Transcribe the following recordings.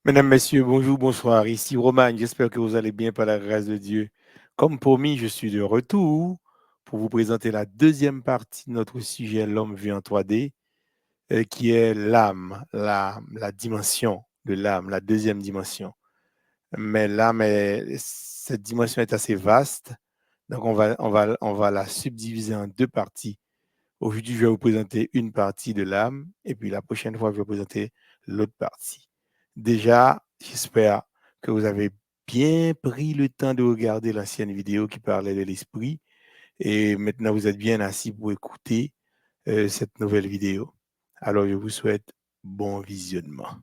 Mesdames, Messieurs, bonjour, bonsoir. Ici Roman, j'espère que vous allez bien par la grâce de Dieu. Comme promis, je suis de retour pour vous présenter la deuxième partie de notre sujet, l'homme vu en 3D, qui est l'âme, la dimension de l'âme, la deuxième dimension. Mais cette dimension est assez vaste, donc on va la subdiviser en deux parties. Aujourd'hui, je vais vous présenter une partie de l'âme et puis la prochaine fois, je vais vous présenter l'autre partie. Déjà, j'espère que vous avez bien pris le temps de regarder l'ancienne vidéo qui parlait de l'esprit et maintenant vous êtes bien assis pour écouter cette nouvelle vidéo. Alors, je vous souhaite bon visionnement.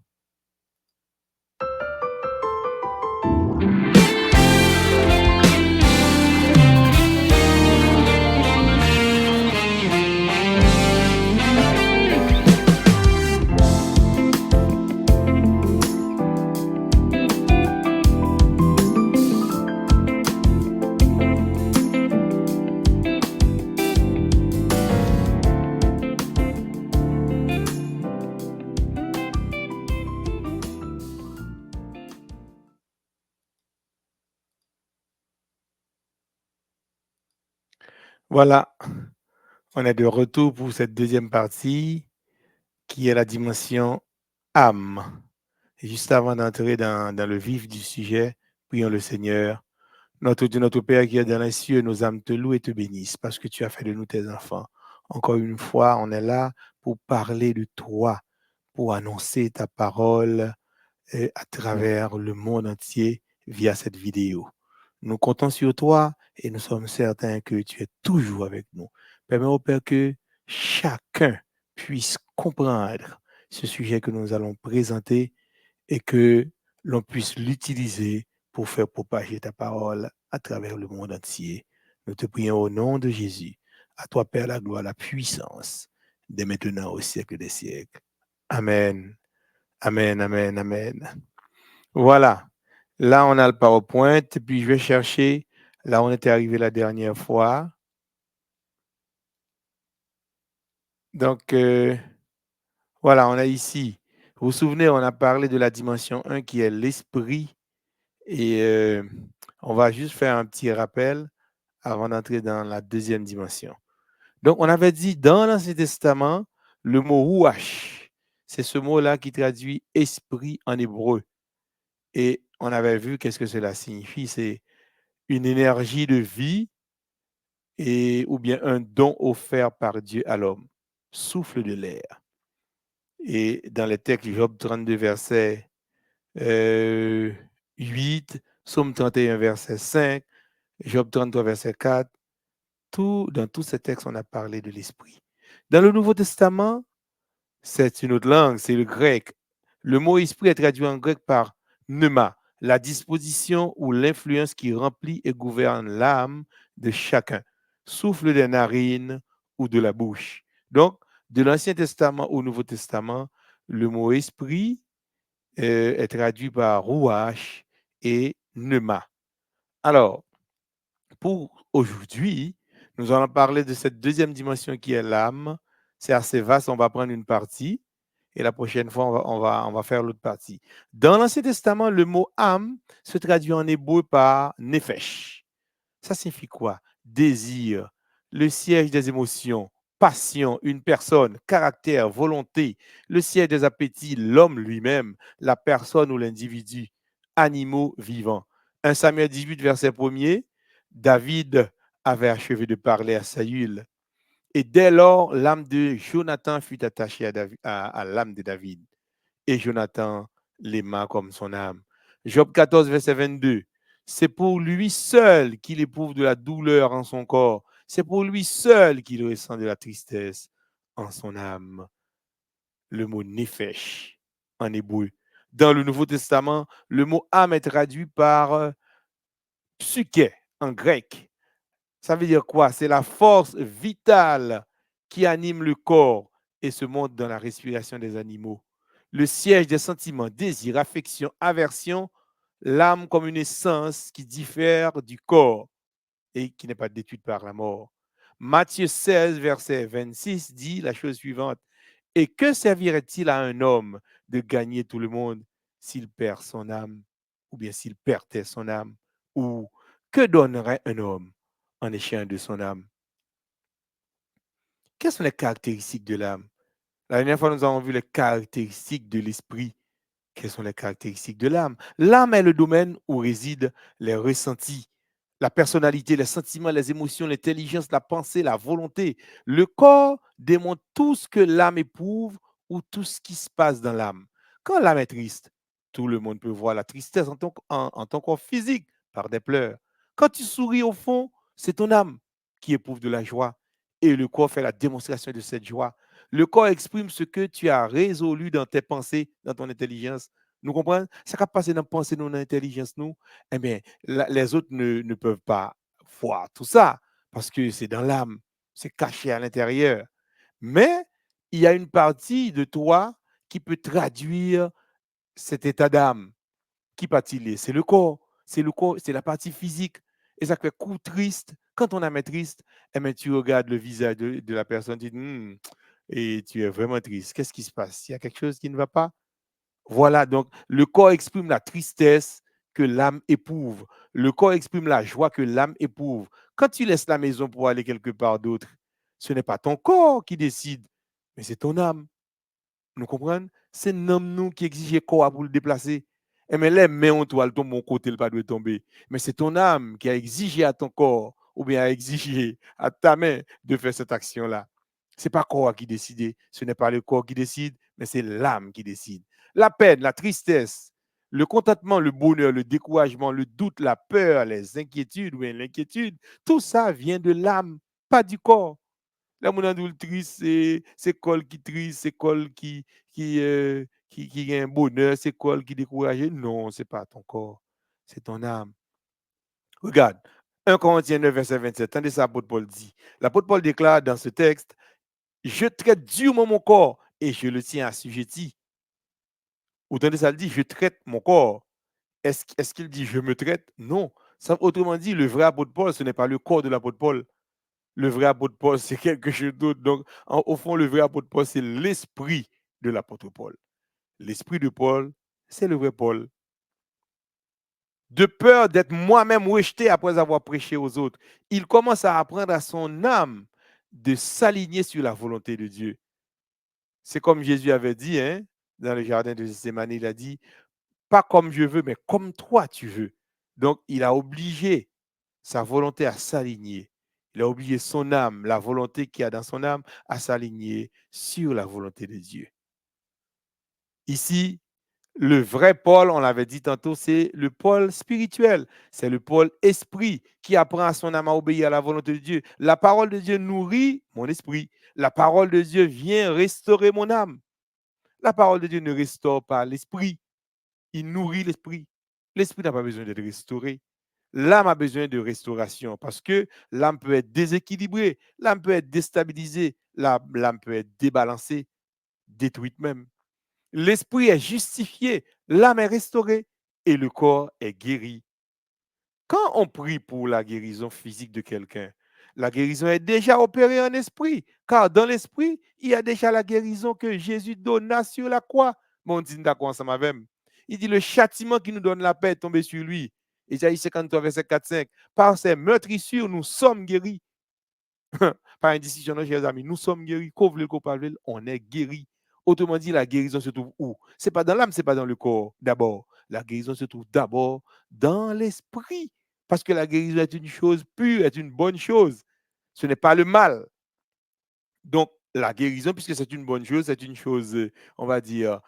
Voilà, on est de retour pour cette deuxième partie qui est la dimension âme. Et juste avant d'entrer dans le vif du sujet, prions le Seigneur. Notre Dieu, notre Père qui est dans les cieux, nos âmes te louent et te bénissent parce que tu as fait de nous tes enfants. Encore une fois, on est là pour parler de toi, pour annoncer ta parole à travers le monde entier via cette vidéo. Nous comptons sur toi et nous sommes certains que tu es toujours avec nous. Permets au Père que chacun puisse comprendre ce sujet que nous allons présenter et que l'on puisse l'utiliser pour faire propager ta parole à travers le monde entier. Nous te prions au nom de Jésus. À toi, Père, la gloire, la puissance, dès maintenant au siècle des siècles. Amen. Amen, amen, amen. Voilà. Là, on a le PowerPoint, puis je vais chercher. Là, on était arrivé la dernière fois. Donc, voilà, on a ici. Vous vous souvenez, on a parlé de la dimension 1 qui est l'esprit. Et on va juste faire un petit rappel avant d'entrer dans la deuxième dimension. Donc, on avait dit dans l'Ancien Testament, le mot Ruach, c'est ce mot-là qui traduit esprit en hébreu. Et on avait vu qu'est-ce que cela signifie. C'est une énergie de vie ou bien un don offert par Dieu à l'homme, souffle de l'air. Et dans les textes, Job 32, verset 8, Psaume 31, verset 5, Job 33, verset 4, dans tous ces textes, on a parlé de l'esprit. Dans le Nouveau Testament, c'est une autre langue, c'est le grec. Le mot esprit est traduit en grec par pneuma, la disposition ou l'influence qui remplit et gouverne l'âme de chacun, souffle des narines ou de la bouche. Donc, de l'Ancien Testament au Nouveau Testament, le mot esprit est traduit par rouach et pneuma. Alors, pour aujourd'hui, nous allons parler de cette deuxième dimension qui est l'âme. C'est assez vaste, on va prendre une partie et la prochaine fois, on va faire l'autre partie. Dans l'Ancien Testament, le mot âme se traduit en hébreu par nefesh. Ça signifie quoi? Désir, le siège des émotions, passion, une personne, caractère, volonté, le siège des appétits, l'homme lui-même, la personne ou l'individu, animaux vivants. 1 Samuel 18, verset 1er, David avait achevé de parler à Saül. Et dès lors, l'âme de Jonathan fut attachée à l'âme de David. Et Jonathan l'aima comme son âme. Job 14, verset 22. C'est pour lui seul qu'il éprouve de la douleur en son corps. C'est pour lui seul qu'il ressent de la tristesse en son âme. Le mot nefesh en hébreu. Dans le Nouveau Testament, le mot âme est traduit par psyché en grec. Ça veut dire quoi? C'est la force vitale qui anime le corps et se montre dans la respiration des animaux. Le siège des sentiments, désir, affection, aversion, l'âme comme une essence qui diffère du corps et qui n'est pas détruite par la mort. Matthieu 16, verset 26 dit la chose suivante. Et que servirait-il à un homme de gagner tout le monde s'il perd son âme, ou bien s'il perdait son âme, ou que donnerait un homme en échange de son âme? Quelles sont les caractéristiques de l'âme? La dernière fois, nous avons vu les caractéristiques de l'esprit. Quelles sont les caractéristiques de l'âme? L'âme est le domaine où résident les ressentis, la personnalité, les sentiments, les émotions, l'intelligence, la pensée, la volonté. Le corps démontre tout ce que l'âme éprouve ou tout ce qui se passe dans l'âme. Quand l'âme est triste, tout le monde peut voir la tristesse en ton corps physique par des pleurs. Quand tu souris au fond, c'est ton âme qui éprouve de la joie et le corps fait la démonstration de cette joie. Le corps exprime ce que tu as résolu dans tes pensées, dans ton intelligence. Nous comprenons? Ça qui passe dans la pensée, dans l'intelligence, nous, eh bien, les autres ne peuvent pas voir tout ça parce que c'est dans l'âme, c'est caché à l'intérieur. Mais il y a une partie de toi qui peut traduire cet état d'âme. Qui partie c'est le corps. C'est le corps, c'est la partie physique. Et ça fait coup triste. Quand on est triste, eh bien, tu regardes le visage de la personne, tu dis, et tu es vraiment triste. Qu'est-ce qui se passe? Il y a quelque chose qui ne va pas? Voilà, donc le corps exprime la tristesse que l'âme éprouve. Le corps exprime la joie que l'âme éprouve. Quand tu laisses la maison pour aller quelque part d'autre, ce n'est pas ton corps qui décide, mais c'est ton âme. Nous comprenons? C'est l'homme nous qui exige quoi pour le déplacer. Et mais les mains ont toi, tombe mon côté, le pas doit tomber. Mais c'est ton âme qui a exigé à ton corps, ou bien a exigé à ta main de faire cette action-là. Ce n'est pas le corps qui décide, ce n'est pas le corps qui décide, mais c'est l'âme qui décide. La peine, la tristesse, le contentement, le bonheur, le découragement, le doute, la peur, les inquiétudes ou bien l'inquiétude, tout ça vient de l'âme, pas du corps. Là, mon adoul triste, c'est col qui triste, c'est col qui a un bonheur, c'est col qui décourage. Non, ce n'est pas ton corps, c'est ton âme. Regarde, 1 Corinthiens 9, verset 27, tendez ça, l'apôtre Paul dit. L'apôtre Paul déclare dans ce texte, je traite durement mon corps et je le tiens assujetti. Ou tendez ça, il dit, je traite mon corps. Est-ce qu'il dit, je me traite? Non. Autrement dit, le vrai apôtre Paul, ce n'est pas le corps de l'apôtre Paul. Le vrai apôtre Paul, c'est quelque chose d'autre. Donc, au fond, le vrai apôtre Paul, c'est l'esprit de l'apôtre Paul. L'esprit de Paul, c'est le vrai Paul. De peur d'être moi-même rejeté après avoir prêché aux autres, il commence à apprendre à son âme de s'aligner sur la volonté de Dieu. C'est comme Jésus avait dit, hein, dans le jardin de Gethsémani, il a dit, pas comme je veux, mais comme toi tu veux. Donc, il a obligé sa volonté à s'aligner. Il a oublié son âme, la volonté qu'il y a dans son âme, à s'aligner sur la volonté de Dieu. Ici, le vrai Paul, on l'avait dit tantôt, c'est le Paul spirituel. C'est le Paul esprit qui apprend à son âme à obéir à la volonté de Dieu. La parole de Dieu nourrit mon esprit. La parole de Dieu vient restaurer mon âme. La parole de Dieu ne restaure pas l'esprit. Il nourrit l'esprit. L'esprit n'a pas besoin d'être restauré. L'âme a besoin de restauration parce que l'âme peut être déséquilibrée, l'âme peut être déstabilisée, l'âme peut être débalancée, détruite même. L'esprit est justifié, l'âme est restaurée et le corps est guéri. Quand on prie pour la guérison physique de quelqu'un, la guérison est déjà opérée en esprit, car dans l'esprit, il y a déjà la guérison que Jésus donna sur la croix. Mon dit d'accord ensemble avec moi. Il dit le châtiment qui nous donne la paix est tombé sur lui. Ésaïe 53, verset 4-5. Par ses meurtrissures, nous sommes guéris. Par une décision, chers amis, nous sommes guéris. Couvre le coupable, on est guéris. Autrement dit, la guérison se trouve où? Ce n'est pas dans l'âme, ce n'est pas dans le corps d'abord. La guérison se trouve d'abord dans l'esprit. Parce que la guérison est une chose pure, est une bonne chose. Ce n'est pas le mal. Donc, la guérison, puisque c'est une bonne chose, c'est une chose, on va dire,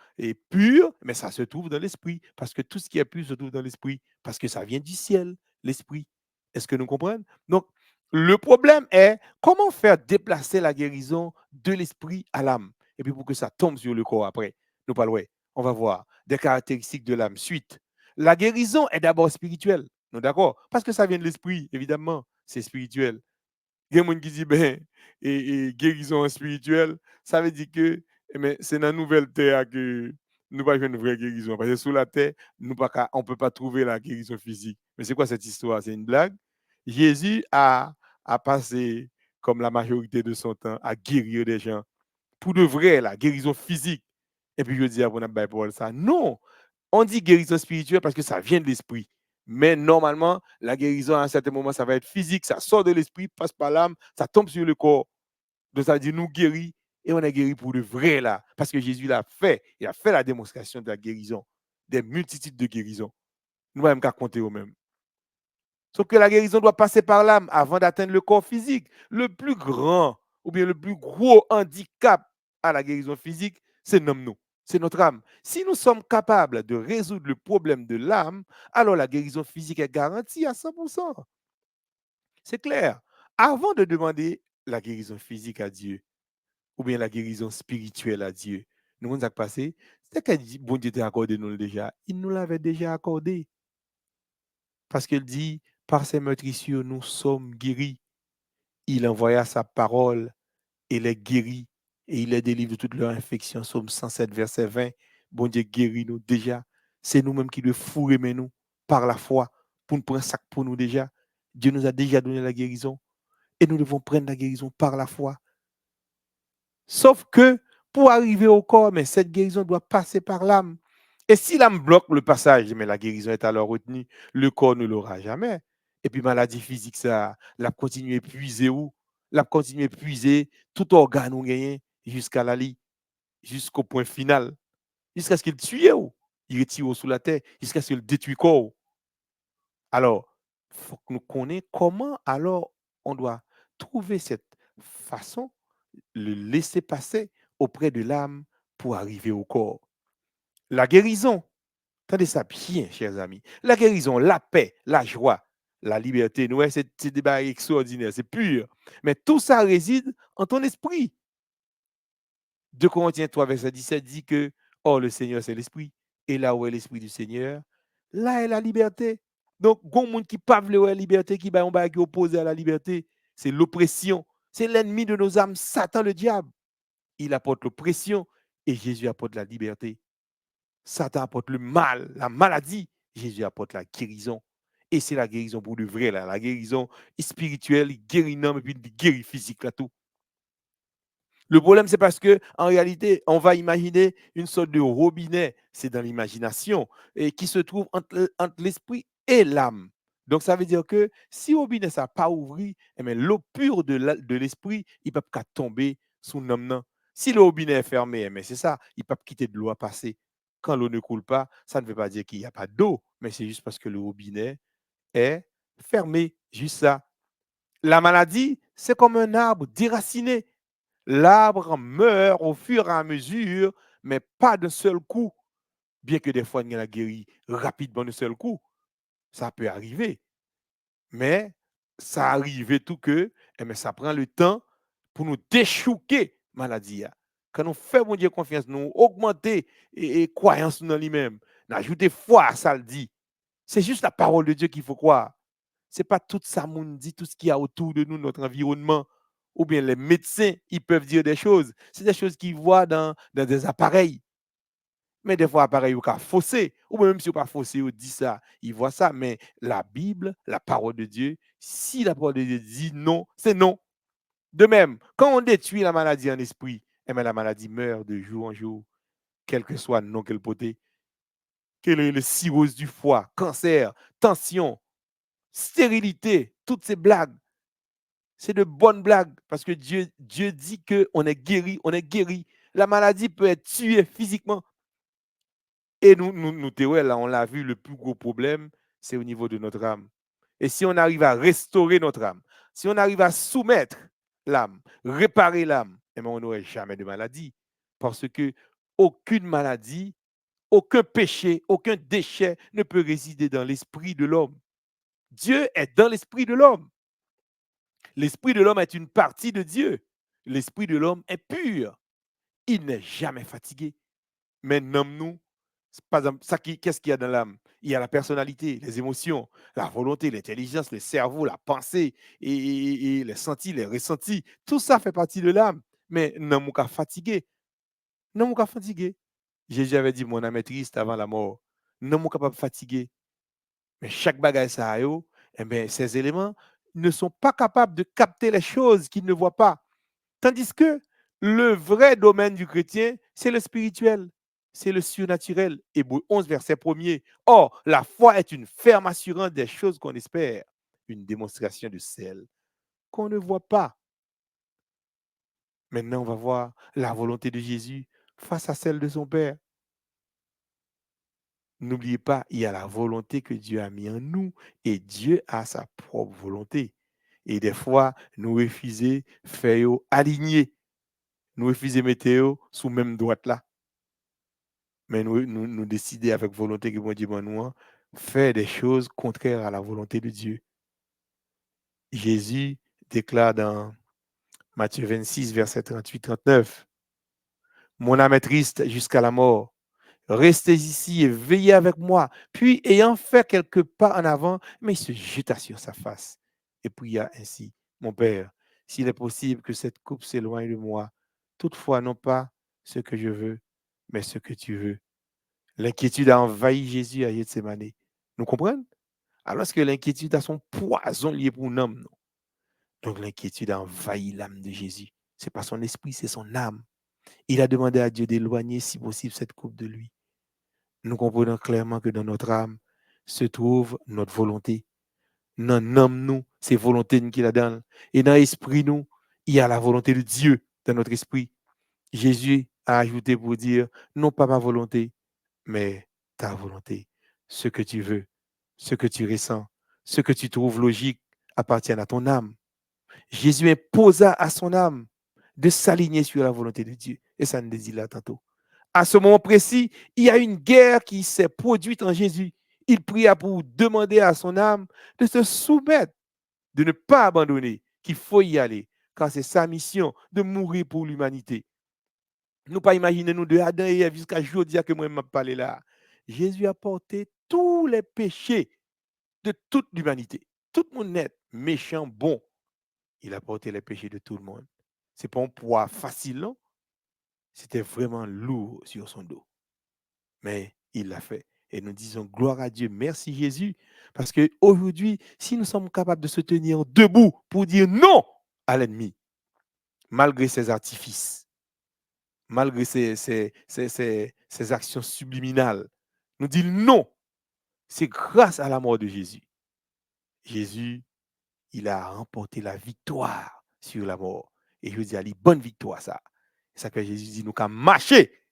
pure, mais ça se trouve dans l'esprit. Parce que tout ce qui est pur se trouve dans l'esprit. Parce que ça vient du ciel, l'esprit. Est-ce que nous comprenons? Donc, le problème est comment faire déplacer la guérison de l'esprit à l'âme. Et puis pour que ça tombe sur le corps après. Nous parlons, on va voir des caractéristiques de l'âme. Suite. La guérison est d'abord spirituelle. Nous d'accord? Parce que ça vient de l'esprit, évidemment. C'est spirituel. Il y a des gens qui disent, ben, et guérison spirituelle, ça veut dire que c'est dans la nouvelle terre que nous pas une vraie guérison. Parce que sous la terre, on ne peut pas trouver la guérison physique. Mais c'est quoi cette histoire? C'est une blague. Jésus a passé, comme la majorité de son temps, à guérir des gens. Pour de vrai, la guérison physique. Et puis je dis à mon Paul ça. Non, On dit guérison spirituelle parce que ça vient de l'esprit. Mais normalement, la guérison, à un certain moment, ça va être physique, ça sort de l'esprit, passe par l'âme, ça tombe sur le corps. Donc, ça veut dire nous guéris et on est guéri pour le vrai là. Parce que Jésus l'a fait. Il a fait la démonstration de la guérison, des multitudes de guérisons. Nous même qu'à compter au même. Sauf que la guérison doit passer par l'âme avant d'atteindre le corps physique. Le plus grand ou bien le plus gros handicap à la guérison physique, c'est nous. C'est notre âme. Si nous sommes capables de résoudre le problème de l'âme, alors la guérison physique est garantie à 100%. C'est clair. Avant de demander la guérison physique à Dieu, ou bien la guérison spirituelle à Dieu, nous avons passé, c'est que bon Dieu t'a accordé nous déjà. Il nous l'avait déjà accordé. Parce qu'il dit, par ses meurtrissures, nous sommes guéris. Il envoya sa parole et les guérit et il les délivre de toutes leurs infections. Somme 107, verset 20. Bon Dieu guérit nous déjà. C'est nous-mêmes qui devons fourrer nous par la foi pour nous prendre ça pour nous déjà. Dieu nous a déjà donné la guérison et nous devons prendre la guérison par la foi. Sauf que pour arriver au corps, mais cette guérison doit passer par l'âme. Et si l'âme bloque le passage, mais la guérison est alors retenue, le corps ne l'aura jamais. Et puis maladie physique, ça, la continue à épuiser où? La continue à épuiser tout organe ou gagné jusqu'à la lit, jusqu'au point final, jusqu'à ce qu'il tue ou il retire sous la terre, jusqu'à ce qu'il détruise le corps. Alors, il faut que nous connaissions comment alors on doit trouver cette façon, le laisser passer auprès de l'âme pour arriver au corps. La guérison, attendez ça bien, chers amis. La guérison, la paix, la joie, la liberté, nous, c'est des débat extraordinaire, c'est pur. Mais tout ça réside en ton esprit. 2 Corinthiens 3, verset 17 dit que, oh, le Seigneur, c'est l'esprit. Et là où est l'esprit du Seigneur, là est la liberté. Donc, il y a des gens qui ne peuvent pas la liberté, qui sont opposés à la liberté. C'est l'oppression. C'est l'ennemi de nos âmes, Satan le diable. Il apporte l'oppression et Jésus apporte la liberté. Satan apporte le mal, la maladie. Jésus apporte la guérison. Et c'est la guérison pour le vrai, là. La guérison spirituelle, il guérit l'homme et puis il guérit physique, là, tout. Le problème, c'est parce que en réalité, on va imaginer une sorte de robinet, c'est dans l'imagination, et qui se trouve entre l'esprit et l'âme. Donc, ça veut dire que si le robinet n'a pas ouvert, eh bien, l'eau pure de l'esprit, il ne peut pas tomber sous l'homme. Si le robinet est fermé, eh bien, c'est ça, il ne peut pas quitter de l'eau à passer. Quand l'eau ne coule pas, ça ne veut pas dire qu'il n'y a pas d'eau, mais c'est juste parce que le robinet est fermé, juste ça. La maladie, c'est comme un arbre déraciné. L'arbre meurt au fur et à mesure, mais pas d'un seul coup. Bien que des fois, il y a la guéri rapidement d'un seul coup. Ça peut arriver. Mais ça arrive tout que, ça prend le temps pour nous déchouquer maladie. Quand nous faisons mon Dieu confiance, nous augmenter et croyance dans lui-même, nous ajouter foi à ça le dit. C'est juste la parole de Dieu qu'il faut croire. Ce n'est pas tout ça monde dit, tout ce qu'il y a autour de nous, notre environnement, ou bien les médecins, ils peuvent dire des choses. C'est des choses qu'ils voient dans des appareils. Mais des fois, appareil, ils sont faussé. Ou même si ils pas faussé, ils disent ça, ils voient ça. Mais la Bible, la parole de Dieu, si la parole de Dieu dit non, c'est non. De même, quand on détruit la maladie en esprit, eh bien, la maladie meurt de jour en jour, quel que soit le nom qu'elle porte. Quel est le cirrhose du foie, cancer, tension, stérilité, toutes ces blagues. C'est de bonnes blagues parce que Dieu dit qu'on est guéri, on est guéri. La maladie peut être tuée physiquement. Et là, on l'a vu, le plus gros problème, c'est au niveau de notre âme. Et si on arrive à restaurer notre âme, si on arrive à soumettre l'âme, réparer l'âme, eh bien, on n'aurait jamais de maladie. Parce que aucune maladie, aucun péché, aucun déchet ne peut résider dans l'esprit de l'homme. Dieu est dans l'esprit de l'homme. L'esprit de l'homme est une partie de Dieu. L'esprit de l'homme est pur. Il n'est jamais fatigué. Mais nous, par exemple, qu'est-ce qu'il y a dans l'âme? Il y a la personnalité, les émotions, la volonté, l'intelligence, le cerveau, la pensée, et les sentis, les ressentis. Tout ça fait partie de l'âme. Mais nous sommes fatigués. Nous sommes fatigués. Jésus avait dit, mon âme est triste avant la mort. Nous sommes capables de fatiguer. Mais chaque bagage, ça a eh bien, ces éléments ne sont pas capables de capter les choses qu'ils ne voient pas. Tandis que le vrai domaine du chrétien, c'est le spirituel. c'est le surnaturel. Hébreux 11, verset 1er. Or, la foi est une ferme assurance des choses qu'on espère, une démonstration de celles qu'on ne voit pas. Maintenant, on va voir la volonté de Jésus face à celle de son Père. N'oubliez pas, il y a la volonté que Dieu a mis en nous et Dieu a sa propre volonté. Et des fois, nous refusons faire aligner, nous refusons mettre sous même droite là. Mais nous décidons avec volonté que bon Dieu nous faire des choses contraires à la volonté de Dieu. Jésus déclare dans Matthieu 26, verset 38-39, mon âme est triste jusqu'à la mort. Restez ici et veillez avec moi. Puis, ayant fait quelques pas en avant, mais il se jeta sur sa face et pria ainsi, mon Père, s'il est possible que cette coupe s'éloigne de moi, toutefois non pas ce que je veux, mais ce que tu veux. L'inquiétude a envahi Jésus à Gethsémane. Nous comprenons? Alors que l'inquiétude a son poison lié pour un homme. Non? Donc l'inquiétude a envahi l'âme de Jésus. Ce n'est pas son esprit, c'est son âme. Il a demandé à Dieu d'éloigner, si possible, cette coupe de lui. Nous comprenons clairement que dans notre âme se trouve notre volonté. Dans l'âme, nous, c'est volonté qui la donne. Et dans l'esprit, nous, il y a la volonté de Dieu dans notre esprit. Jésus a ajouté pour dire, non pas ma volonté, mais ta volonté. Ce que tu veux, ce que tu ressens, ce que tu trouves logique appartient à ton âme. Jésus imposa à son âme de s'aligner sur la volonté de Dieu. Et ça nous dit là tantôt. À ce moment précis, il y a une guerre qui s'est produite en Jésus. Il pria pour demander à son âme de se soumettre, de ne pas abandonner, qu'il faut y aller, car c'est sa mission de mourir pour l'humanité. Nous pas imaginer nous de Adam et Ève jusqu'à aujourd'hui que moi je parlé là. Jésus a porté tous les péchés de toute l'humanité. Tout le monde net, méchant, bon. Il a porté les péchés de tout le monde. C'est pas un poids facile, non? C'était vraiment lourd sur son dos. Mais il l'a fait. Et nous disons gloire à Dieu, merci Jésus. Parce qu'aujourd'hui, si nous sommes capables de se tenir debout pour dire non à l'ennemi, malgré ses artifices, malgré ses actions subliminales, nous dire non, c'est grâce à la mort de Jésus. Jésus, il a remporté la victoire sur la mort. Et je dis à lui, bonne victoire ça. C'est ça que Jésus dit, nous qu'à marcher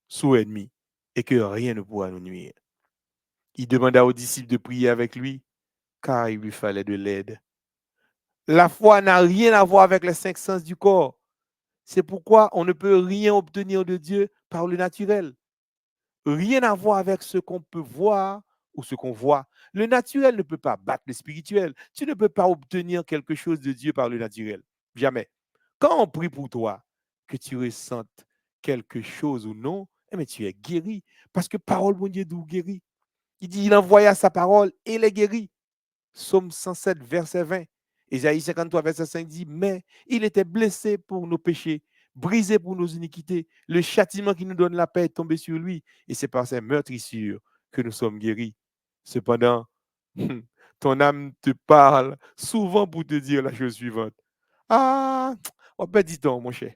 sous l'ennemi et que rien ne pourra nous nuire. Il demanda aux disciples de prier avec lui, car il lui fallait de l'aide. La foi n'a rien à voir avec les 5 sens du corps. C'est pourquoi on ne peut rien obtenir de Dieu par le naturel. Rien à voir avec ce qu'on peut voir ou ce qu'on voit. Le naturel ne peut pas battre le spirituel. Tu ne peux pas obtenir quelque chose de Dieu par le naturel. Jamais. Quand on prie pour toi, que tu ressentes quelque chose ou non, eh bien, tu es guéri. Parce que parole, mon Dieu, d'où guéri. Il dit, il envoya sa parole et les guérit. Psaume 107, verset 20. Ésaïe 53, verset 5 dit, mais il était blessé pour nos péchés, brisé pour nos iniquités. Le châtiment qui nous donne la paix est tombé sur lui. Et c'est par ses meurtrissures que nous sommes guéris. Cependant, ton âme te parle souvent pour te dire la chose suivante. Ah, on peut dire ton, mon cher.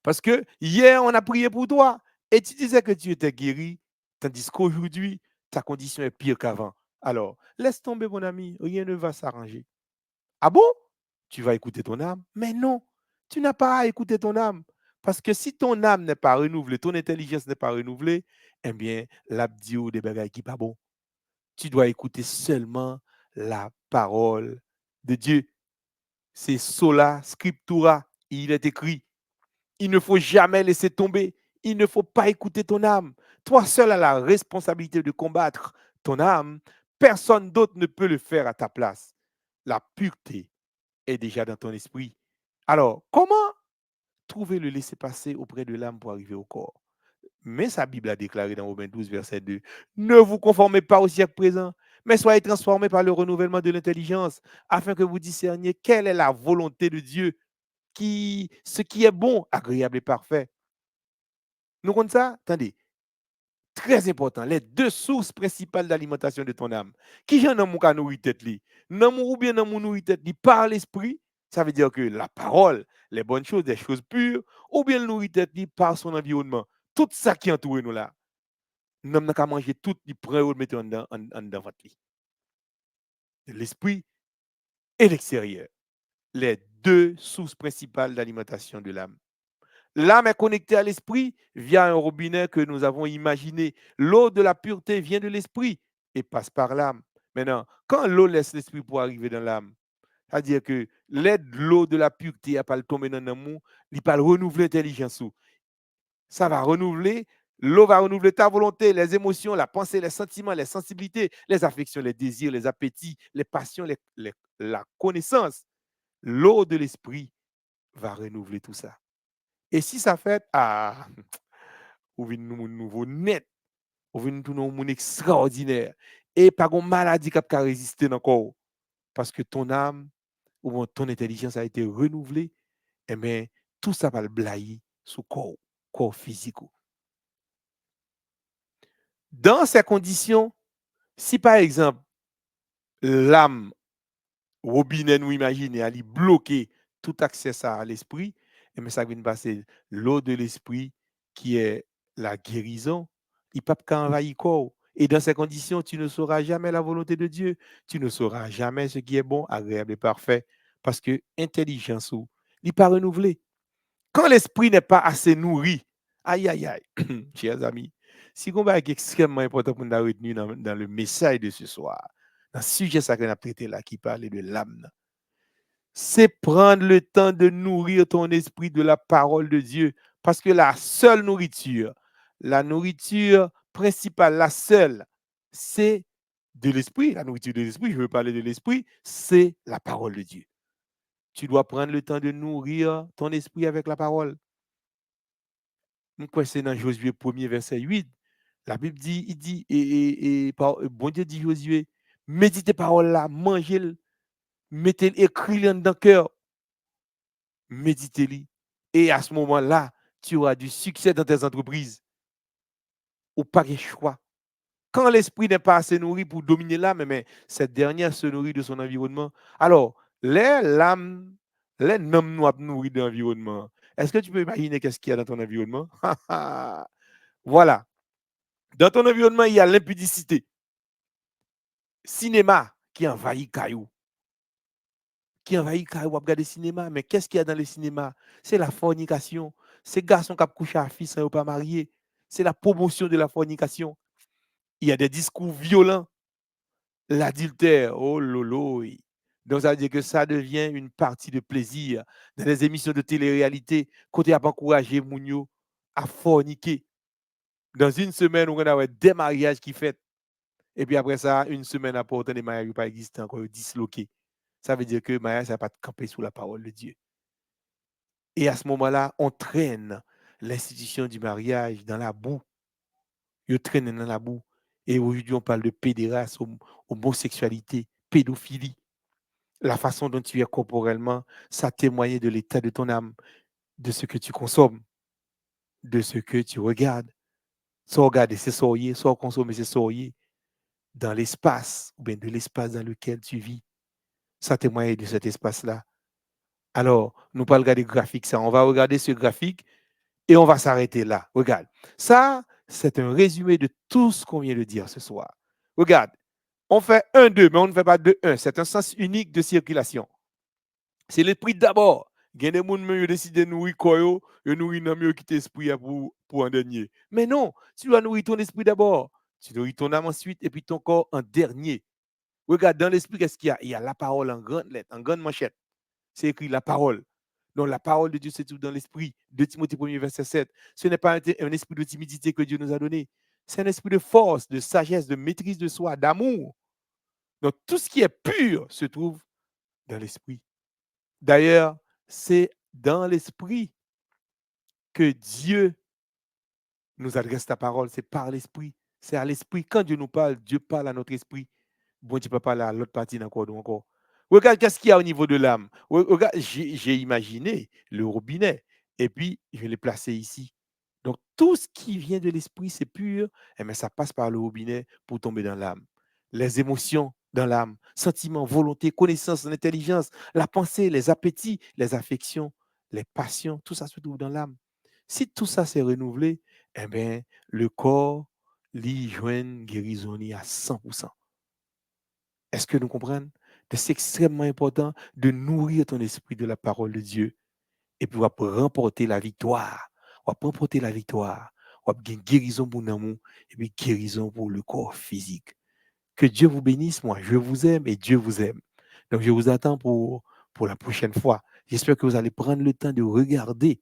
Parce que hier, on a prié pour toi et tu disais que tu étais guéri, tandis qu'aujourd'hui, ta condition est pire qu'avant. Alors, laisse tomber, mon ami, rien ne va s'arranger. Ah bon? Tu vas écouter ton âme? Mais non, tu n'as pas à écouter ton âme. Parce que si ton âme n'est pas renouvelée, ton intelligence n'est pas renouvelée, eh bien, l'abdio des bagages qui pas bon. Tu dois écouter seulement la parole de Dieu. C'est sola scriptura. Il est écrit. Il ne faut jamais laisser tomber. Il ne faut pas écouter ton âme. Toi seul as la responsabilité de combattre ton âme. Personne d'autre ne peut le faire à ta place. La pureté est déjà dans ton esprit. Alors, comment trouver le laisser-passer auprès de l'âme pour arriver au corps? Mais sa Bible a déclaré dans Romains 12, verset 2, ne vous conformez pas au siècle présent, mais soyez transformés par le renouvellement de l'intelligence, afin que vous discerniez quelle est la volonté de Dieu, ce qui est bon, agréable et parfait. Nous comptons ça? Attendez, très important, les deux sources principales d'alimentation de ton âme. Qui j'en ai mon cas nourrir tête li? Non ou bien non mon nourrir tête li par l'esprit, ça veut dire que la parole, les bonnes choses, des choses pures, ou bien le nourrir tête li par son environnement, tout ça qui entoure nous là, nous n'avons qu'à manger tout, il prend et le mettre en dans votre lit. L'esprit et l'extérieur, les deux sources principales d'alimentation de l'âme. L'âme est connectée à l'esprit via un robinet que nous avons imaginé. L'eau de la pureté vient de l'esprit et passe par l'âme. Maintenant, quand l'eau laisse l'esprit pour arriver dans l'âme, c'est-à-dire que l'eau de la pureté n'a pas le tomber dans l'amour, il n'a pas le renouveler l'intelligence. Ça va renouveler, l'eau va renouveler ta volonté, les émotions, la pensée, les sentiments, les sensibilités, les affections, les désirs, les appétits, les passions, la connaissance. L'eau de l'esprit va renouveler tout ça. Et si ça fait, ou vin nou moun nouveau net, ou vin tout nou moun extraordinaire, et pas de maladie qui a résisté encore, parce que ton âme ou ton intelligence a été renouvelée, et bien, tout ça va le blayer sous corps physique. Dans ces conditions, si par exemple, l'âme, robinet nous imaginer, elle bloquer tout accès à l'esprit, et bien ça vient passer l'eau de l'esprit qui est la guérison, il ne peut pas envahir corps. Et dans ces conditions, tu ne sauras jamais la volonté de Dieu. Tu ne sauras jamais ce qui est bon, agréable et parfait. Parce que l'intelligence, il n'est pas renouvelé. Quand l'esprit n'est pas assez nourri, aïe, aïe, aïe, chers amis, si on va être extrêmement important pour nous retenir dans le message de ce soir, dans le sujet ça qu'on a traité là, qui parlait de l'âme, c'est prendre le temps de nourrir ton esprit de la parole de Dieu. Parce que la seule nourriture, la nourriture principale, la seule, c'est de l'esprit. La nourriture de l'esprit, je veux parler de l'esprit, c'est la parole de Dieu. Tu dois prendre le temps de nourrir ton esprit avec la parole. C'est dans Josué 1er, verset 8. La Bible dit, il dit, bon Dieu dit Josué, méditez parole là, mangez-le, mettez-le, écrivez-le dans le cœur, méditez-le. Et à ce moment-là, tu auras du succès dans tes entreprises. Ou pas de choix. Quand l'esprit n'est pas assez nourri pour dominer l'âme, mais cette dernière se nourrit de son environnement. Alors, l'âme, les noms nous nourris de l'environnement. Est-ce que tu peux imaginer qu'est-ce qu'il y a dans ton environnement? Voilà. Dans ton environnement, il y a l'impudicité. Cinéma qui envahit Caillou. Qui envahit Caillou, regarder cinéma. Mais qu'est-ce qu'il y a dans le cinéma? C'est la fornication. Ces garçons qui ont couché à fille sans pas marié. C'est la promotion de la fornication. Il y a des discours violents. L'adultère, oh lolo. Donc, ça veut dire que ça devient une partie de plaisir dans les émissions de télé-réalité, côté à encourager Mounio à forniquer. Dans une semaine, on a des mariages qui fêtent. Et puis après ça, une semaine après, autant de mariages pas existent encore, disloqués. Ça veut dire que le mariage n'a pas de camper sous la parole de Dieu. Et à ce moment-là, on traîne l'institution du mariage dans la boue. Il traîne dans la boue. Et aujourd'hui, on parle de pédérasme, homosexualité, pédophilie. La façon dont tu es corporellement, ça témoigne de l'état de ton âme, de ce que tu consommes, de ce que tu regardes. Soit regarder, c'est soyer, soit consommer, c'est soyer. Dans l'espace, ou bien de l'espace dans lequel tu vis. Ça témoigne de cet espace-là. Alors, nous ne pas regarder graphique, ça. On va regarder ce graphique et on va s'arrêter là. Regarde. Ça, c'est un résumé de tout ce qu'on vient de dire ce soir. Regarde. On fait 1-2, mais on ne fait pas 2-1. C'est un sens unique de circulation. C'est l'esprit d'abord. Il y a des gens qui décident de nourrir quoi, de nourrir mieux qui t'esprit pour en dernier. Mais non, tu dois nourrir ton esprit d'abord. Tu nourris ton âme ensuite et puis ton corps en dernier. Regarde, dans l'esprit, qu'est-ce qu'il y a? Il y a la parole en grande lettre, en grande manchette. C'est écrit la parole. Donc la parole de Dieu se trouve dans l'esprit. 2 Timothée 1er, verset 7. Ce n'est pas un esprit de timidité que Dieu nous a donné. C'est un esprit de force, de sagesse, de maîtrise de soi, d'amour. Donc tout ce qui est pur se trouve dans l'esprit. D'ailleurs, c'est dans l'esprit que Dieu nous adresse la parole. C'est par l'esprit. C'est à l'esprit. Quand Dieu nous parle, Dieu parle à notre esprit. Bon, tu peux parler à l'autre partie encore. Regarde qu'est-ce qu'il y a au niveau de l'âme. Regarde, j'ai imaginé le robinet et puis je l'ai placé ici. Donc, tout ce qui vient de l'esprit, c'est pur, mais ça passe par le robinet pour tomber dans l'âme. Les émotions dans l'âme, sentiments, volonté, connaissance, l'intelligence, la pensée, les appétits, les affections, les passions, tout ça se trouve dans l'âme. Si tout ça s'est renouvelé, eh bien, le corps, lui, joint guérison à 100%. Est-ce que nous comprenons? C'est extrêmement important de nourrir ton esprit de la parole de Dieu et puis remporter la victoire. On va remporter la victoire. On va gagner guérison pour l'amour et puis guérison pour le corps physique. Que Dieu vous bénisse, moi. Je vous aime et Dieu vous aime. Donc, je vous attends pour la prochaine fois. J'espère que vous allez prendre le temps de regarder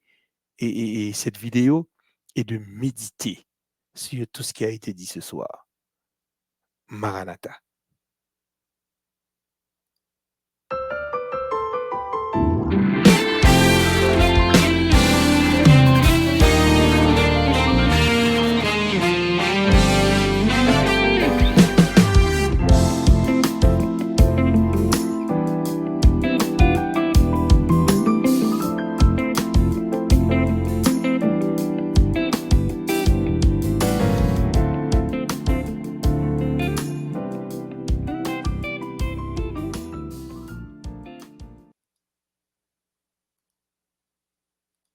et cette vidéo et de méditer sur tout ce qui a été dit ce soir. Maranatha.